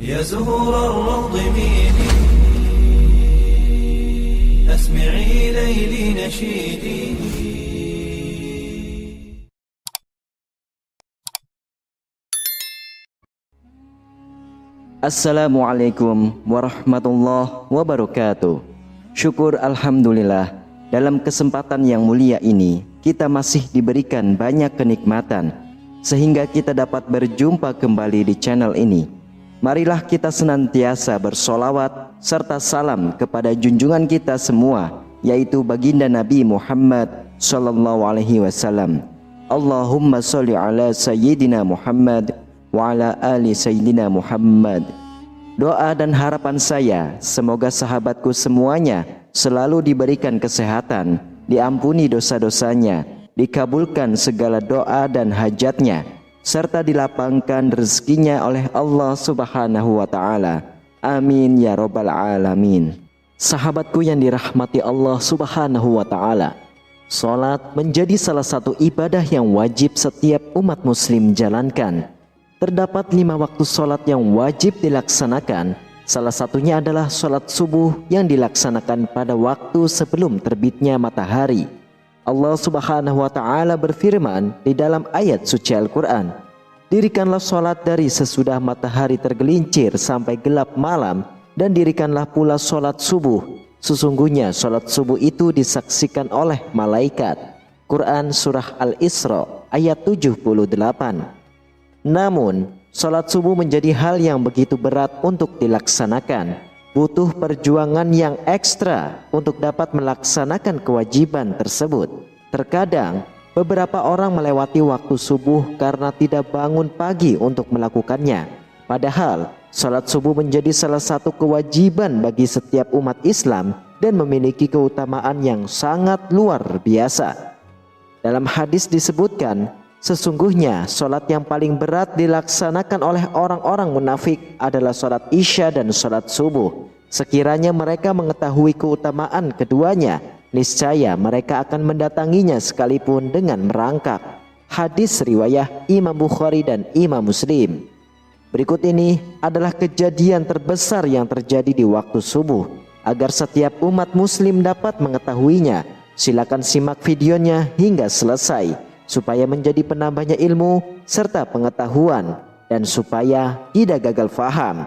يا زهور الروض ميدي أسمعي ليلي نشيدي. Assalamualaikum warahmatullahi wabarakatuh. Syukur alhamdulillah, dalam kesempatan yang mulia ini kita masih diberikan banyak kenikmatan sehingga kita dapat berjumpa kembali di channel ini. Marilah kita senantiasa bersolawat serta salam kepada junjungan kita semua, yaitu baginda Nabi Muhammad sallallahu alaihi wasallam. Allahumma sholli ala sayyidina Muhammad wa ala ali sayyidina Muhammad. Doa dan harapan saya, semoga sahabatku semuanya selalu diberikan kesehatan, diampuni dosa-dosanya, dikabulkan segala doa dan hajatnya, serta dilapangkan rezekinya oleh Allah Subhanahu wa Ta'ala. Amin ya Rabbal Alamin. Sahabatku yang dirahmati Allah Subhanahu wa Ta'ala, salat menjadi salah satu ibadah yang wajib setiap umat muslim jalankan. Terdapat 5 waktu salat yang wajib dilaksanakan. Salah satunya adalah salat subuh yang dilaksanakan pada waktu sebelum terbitnya matahari. Allah Subhanahu wa Ta'ala berfirman di dalam ayat suci Al-Quran, "Dirikanlah salat dari sesudah matahari tergelincir sampai gelap malam, dan dirikanlah pula salat subuh. Sesungguhnya salat subuh itu disaksikan oleh malaikat." Quran Surah Al-Isra ayat 78. Namun, salat subuh menjadi hal yang begitu berat untuk dilaksanakan. Butuh perjuangan yang ekstra untuk dapat melaksanakan kewajiban tersebut. Terkadang, beberapa orang melewati waktu subuh karena tidak bangun pagi untuk melakukannya. Padahal, salat subuh menjadi salah satu kewajiban bagi setiap umat Islam dan memiliki keutamaan yang sangat luar biasa. Dalam hadis disebutkan, sesungguhnya salat yang paling berat dilaksanakan oleh orang-orang munafik adalah salat Isya dan salat subuh. Sekiranya mereka mengetahui keutamaan keduanya, niscaya mereka akan mendatanginya sekalipun dengan merangkak. Hadis riwayah Imam Bukhari dan Imam Muslim. Berikut ini adalah kejadian terbesar yang terjadi di waktu subuh. Agar setiap umat muslim dapat mengetahuinya, silakan simak videonya hingga selesai, supaya menjadi penambahnya ilmu serta pengetahuan dan supaya tidak gagal faham.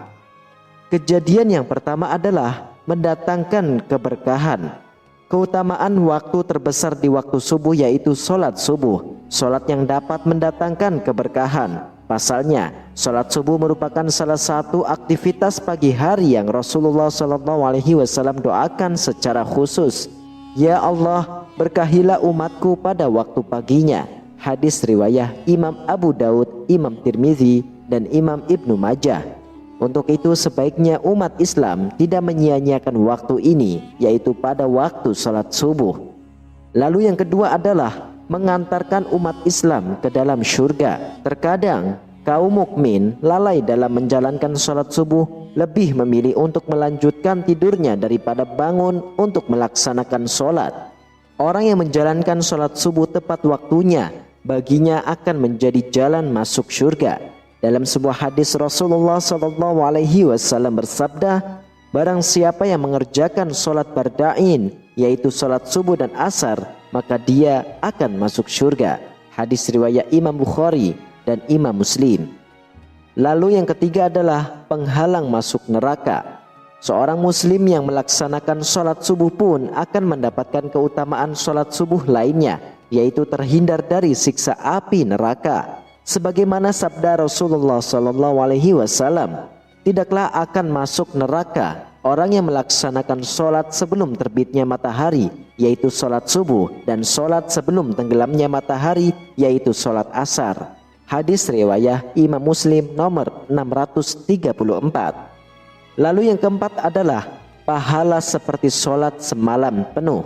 Kejadian yang pertama adalah mendatangkan keberkahan. Keutamaan waktu terbesar di waktu subuh yaitu sholat subuh, sholat yang dapat mendatangkan keberkahan. Pasalnya, sholat subuh merupakan salah satu aktivitas pagi hari yang Rasulullah SAW doakan secara khusus. Ya Allah, berkahilah umatku pada waktu paginya. Hadis riwayah Imam Abu Daud, Imam Tirmizi, dan Imam Ibnu Majah. Untuk itu sebaiknya umat Islam tidak menyia-nyiakan waktu ini, yaitu pada waktu salat subuh. Lalu yang kedua adalah mengantarkan umat Islam ke dalam syurga. Terkadang kaum mukmin lalai dalam menjalankan salat subuh, lebih memilih untuk melanjutkan tidurnya daripada bangun untuk melaksanakan sholat. Orang yang menjalankan sholat subuh tepat waktunya, baginya akan menjadi jalan masuk syurga. Dalam sebuah hadis Rasulullah SAW bersabda, barang siapa yang mengerjakan sholat barda'in, yaitu sholat subuh dan asar, maka dia akan masuk syurga. Hadis riwayat Imam Bukhari dan Imam Muslim. Lalu yang ketiga adalah penghalang masuk neraka. Seorang muslim yang melaksanakan sholat subuh pun akan mendapatkan keutamaan sholat subuh lainnya, yaitu terhindar dari siksa api neraka. Sebagaimana sabda Rasulullah SAW, tidaklah akan masuk neraka orang yang melaksanakan sholat sebelum terbitnya matahari, yaitu sholat subuh, dan sholat sebelum tenggelamnya matahari, yaitu sholat asar. Hadis riwayah Imam Muslim nomor 634. Lalu yang keempat adalah pahala seperti sholat semalam penuh.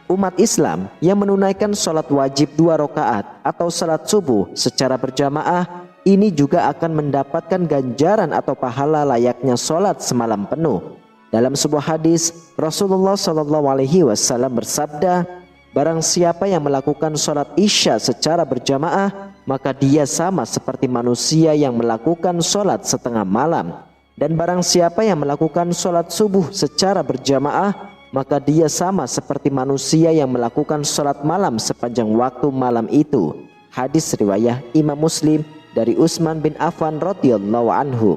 Umat Islam yang menunaikan sholat wajib 2 rakaat atau sholat subuh secara berjamaah, ini juga akan mendapatkan ganjaran atau pahala layaknya sholat semalam penuh. Dalam sebuah hadis Rasulullah SAW bersabda, barang siapa yang melakukan sholat isya secara berjamaah, maka dia sama seperti manusia yang melakukan sholat setengah malam. Dan barang siapa yang melakukan sholat subuh secara berjamaah, maka dia sama seperti manusia yang melakukan sholat malam sepanjang waktu malam itu. Hadis riwayat Imam Muslim dari Utsman bin Affan radhiyallahu anhu.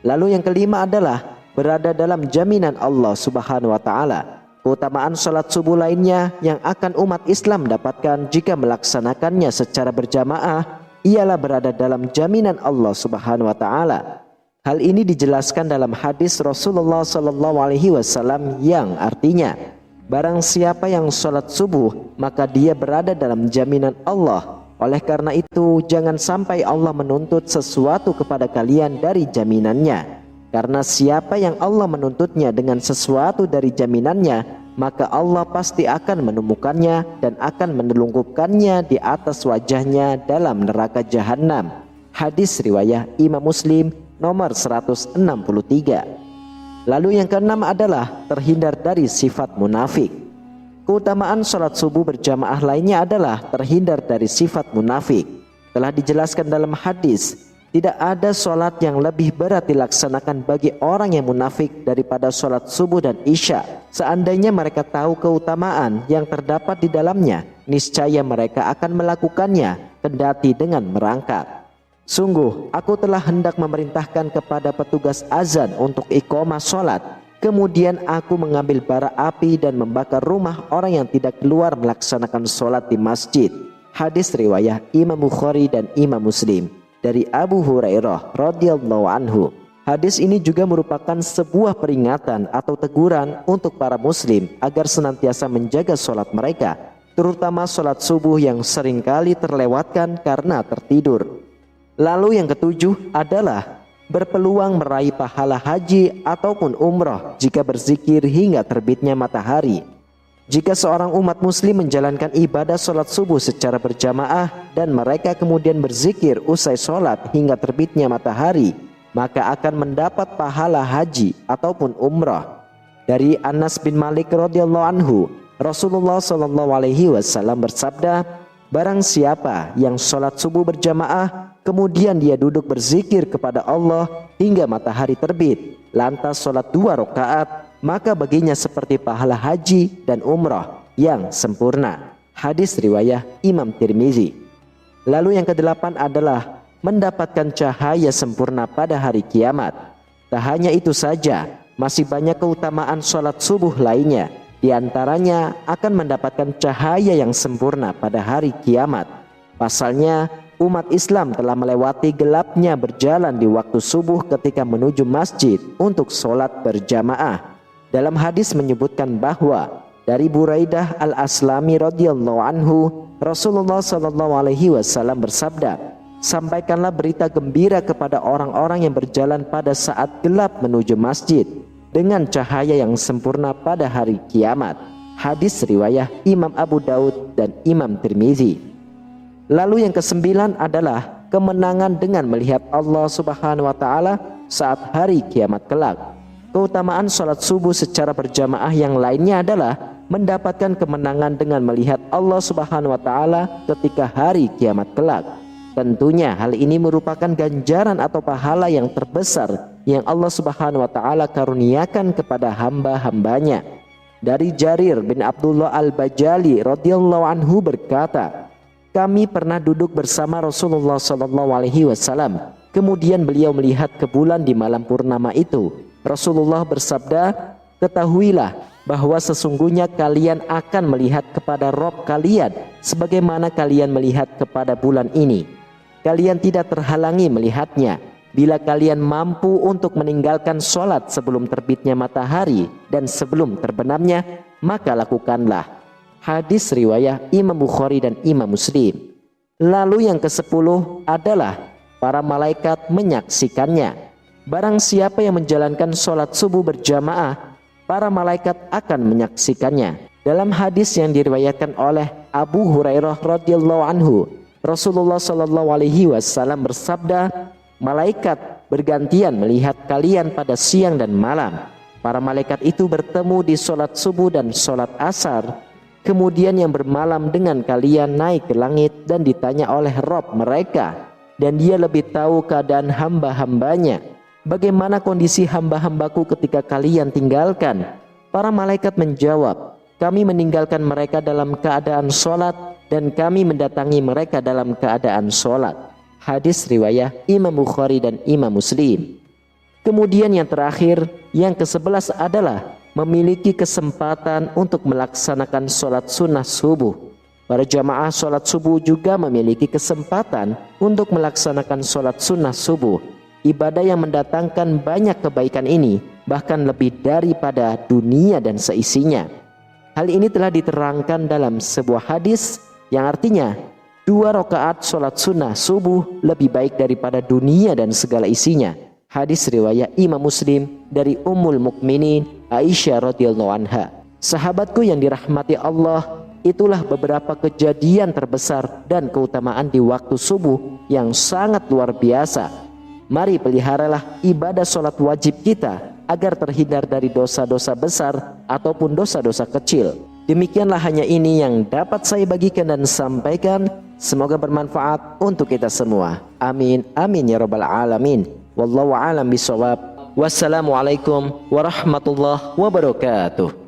Lalu yang kelima adalah berada dalam jaminan Allah Subhanahu wa taala. Keutamaan sholat subuh lainnya yang akan umat Islam dapatkan jika melaksanakannya secara berjamaah ialah berada dalam jaminan Allah Subhanahu wa taala. Hal ini dijelaskan dalam hadis Rasulullah SAW yang artinya, barang siapa yang sholat subuh maka dia berada dalam jaminan Allah. Oleh karena itu, jangan sampai Allah menuntut sesuatu kepada kalian dari jaminannya. Karena siapa yang Allah menuntutnya dengan sesuatu dari jaminannya, maka Allah pasti akan menemukannya dan akan menelungkupkannya di atas wajahnya dalam neraka jahanam. Hadis riwayat Imam Muslim nomor 163. Lalu yang keenam adalah terhindar dari sifat munafik. Keutamaan sholat subuh berjamaah lainnya adalah terhindar dari sifat munafik. Telah dijelaskan dalam hadis, tidak ada sholat yang lebih berat dilaksanakan bagi orang yang munafik daripada sholat subuh dan isya. Seandainya mereka tahu keutamaan yang terdapat di dalamnya, niscaya mereka akan melakukannya kendati dengan merangkak. Sungguh, aku telah hendak memerintahkan kepada petugas azan untuk iqamah sholat. Kemudian aku mengambil bara api dan membakar rumah orang yang tidak keluar melaksanakan sholat di masjid. Hadis riwayat Imam Bukhari dan Imam Muslim dari Abu Hurairah radhiyallahu anhu. Hadis ini juga merupakan sebuah peringatan atau teguran untuk para muslim agar senantiasa menjaga sholat mereka, terutama sholat subuh yang seringkali terlewatkan karena tertidur. Lalu yang ketujuh adalah berpeluang meraih pahala haji ataupun umrah jika berzikir hingga terbitnya matahari. Jika seorang umat muslim menjalankan ibadah sholat subuh secara berjamaah dan mereka kemudian berzikir usai sholat hingga terbitnya matahari, maka akan mendapat pahala haji ataupun umrah. Dari Anas bin Malik radhiyallahu anhu, Rasulullah SAW bersabda, barang siapa yang sholat subuh berjamaah kemudian dia duduk berzikir kepada Allah hingga matahari terbit, lantas sholat 2 rakaat, maka baginya seperti pahala haji dan umrah yang sempurna. Hadis riwayat Imam Tirmizi. Lalu yang kedelapan adalah mendapatkan cahaya sempurna pada hari kiamat. Tak hanya itu saja, masih banyak keutamaan sholat subuh lainnya. Di antaranya akan mendapatkan cahaya yang sempurna pada hari kiamat. Pasalnya, umat Islam telah melewati gelapnya berjalan di waktu subuh ketika menuju masjid untuk sholat berjamaah. Dalam hadis menyebutkan bahwa dari Buraidah al-Aslami radhiyallahu anhu, Rasulullah SAW bersabda, sampaikanlah berita gembira kepada orang-orang yang berjalan pada saat gelap menuju masjid dengan cahaya yang sempurna pada hari kiamat. Hadis riwayat Imam Abu Daud dan Imam Tirmizi. Lalu yang kesembilan adalah kemenangan dengan melihat Allah Subhanahu wa taala saat hari kiamat kelak. Keutamaan sholat subuh secara berjamaah yang lainnya adalah mendapatkan kemenangan dengan melihat Allah Subhanahu wa taala ketika hari kiamat kelak. Tentunya hal ini merupakan ganjaran atau pahala yang terbesar yang Allah Subhanahu wa taala karuniakan kepada hamba-hambanya. Dari Jarir bin Abdullah al-Bajali radhiyallahu anhu berkata, kami pernah duduk bersama Rasulullah SAW. Kemudian beliau melihat ke bulan di malam purnama itu. Rasulullah bersabda, ketahuilah bahwa sesungguhnya kalian akan melihat kepada Rabb kalian sebagaimana kalian melihat kepada bulan ini. Kalian tidak terhalangi melihatnya bila kalian mampu untuk meninggalkan sholat sebelum terbitnya matahari dan sebelum terbenamnya, maka lakukanlah. Hadis riwayat Imam Bukhari dan Imam Muslim. Lalu yang ke-10 adalah para malaikat menyaksikannya. Barang siapa yang menjalankan sholat subuh berjamaah, para malaikat akan menyaksikannya. Dalam hadis yang diriwayatkan oleh Abu Hurairah radhiyallahu anhu, Rasulullah SAW bersabda, malaikat bergantian melihat kalian pada siang dan malam. Para malaikat itu bertemu di sholat subuh dan sholat asar. Kemudian yang bermalam dengan kalian naik ke langit dan ditanya oleh Rabb mereka, dan dia lebih tahu keadaan hamba-hambanya. bagaimana kondisi hamba-hambaku ketika kalian tinggalkan?" Para malaikat menjawab, "Kami meninggalkan mereka dalam keadaan sholat dan kami mendatangi mereka dalam keadaan sholat." Hadis riwayat Imam Bukhari dan Imam Muslim. Kemudian yang terakhir, yang ke-11 adalah memiliki kesempatan untuk melaksanakan sholat sunnah subuh. Para jamaah sholat subuh juga memiliki kesempatan untuk melaksanakan sholat sunnah subuh. Ibadah yang mendatangkan banyak kebaikan ini bahkan lebih daripada dunia dan seisinya. Hal ini telah diterangkan dalam sebuah hadis yang artinya 2 rakaat sholat sunnah subuh lebih baik daripada dunia dan segala isinya. Hadis riwayat Imam Muslim dari Ummul Mukminin Aisyah radhiyallahu anha. Sahabatku yang dirahmati Allah, itulah beberapa kejadian terbesar dan keutamaan di waktu subuh yang sangat luar biasa. Mari peliharalah ibadah sholat wajib kita agar terhindar dari dosa-dosa besar ataupun dosa-dosa kecil. Demikianlah hanya ini yang dapat saya bagikan dan sampaikan. Semoga bermanfaat untuk kita semua. Amin, amin ya rabbal alamin. Wallahu a'lam bishawab. Wassalamualaikum warahmatullahi wabarakatuh.